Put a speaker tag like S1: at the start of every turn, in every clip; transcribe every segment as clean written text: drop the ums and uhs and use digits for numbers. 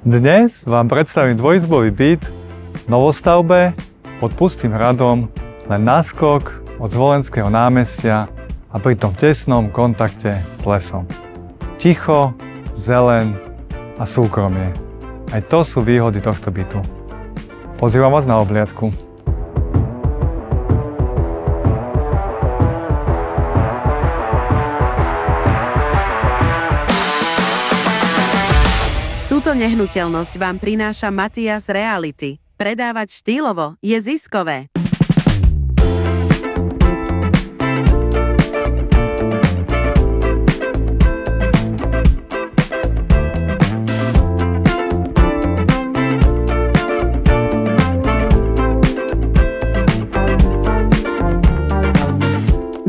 S1: Dnes vám predstavím dvojizbový byt v novostavbe pod Pustým hradom, len náskok od Zvolenského námestia a pritom v tesnom kontakte s lesom. Ticho, zeleň a súkromie. Aj to sú výhody tohto bytu. Pozývam vás na obhliadku.
S2: Túto nehnuteľnosť vám prináša Matias Reality. Predávať štýlovo je ziskové.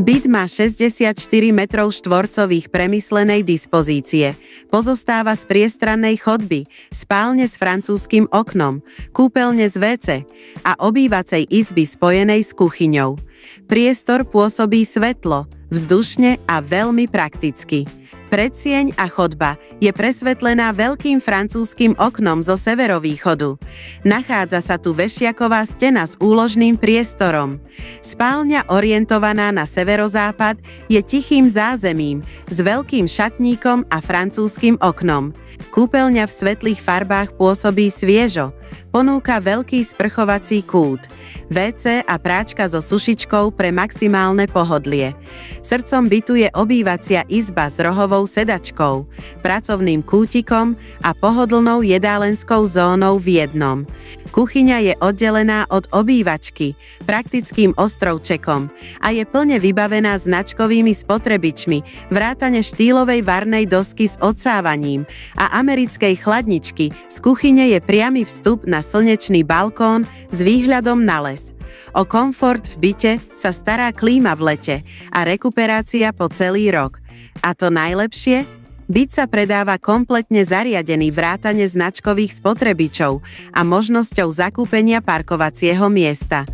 S2: Byt má 64 metrov štvorcových premyslenej dispozície. Pozostáva z priestrannej chodby, spálne s francúzskym oknom, kúpeľne z WC a obývacej izby spojenej s kuchyňou. Priestor pôsobí svetlo, vzdušne a veľmi prakticky. Predsieň a chodba je presvetlená veľkým francúzskym oknom zo severovýchodu. Nachádza sa tu vešiaková stena s úložným priestorom. Spálňa orientovaná na severozápad je tichým zázemím s veľkým šatníkom a francúzskym oknom. Kúpeľňa v svetlých farbách pôsobí sviežo. Ponúka veľký sprchovací kút, WC a práčka so sušičkou pre maximálne pohodlie. Srdcom bytu je obývacia izba s rohovou sedačkou, pracovným kútikom a pohodlnou jedálenskou zónou v jednom. Kuchyňa je oddelená od obývačky praktickým ostrovčekom a je plne vybavená značkovými spotrebičmi, vrátane štýlovej varnej dosky s odsávaním a americkej chladničky. Z kuchyne je priamy vstup na slnečný balkón s výhľadom na les. O komfort v byte sa stará klíma v lete a rekuperácia po celý rok. A to najlepšie? Byt sa predáva kompletne zariadený vrátane značkových spotrebičov a možnosťou zakúpenia parkovacieho miesta.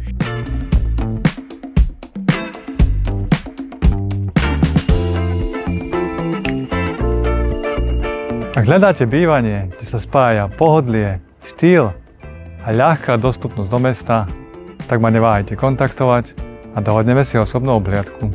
S1: Ak hľadáte bývanie, kde sa spája pohodlie, štýl a ľahká dostupnosť do mesta, tak ma neváhajte kontaktovať a dohodneme si osobnú obhliadku.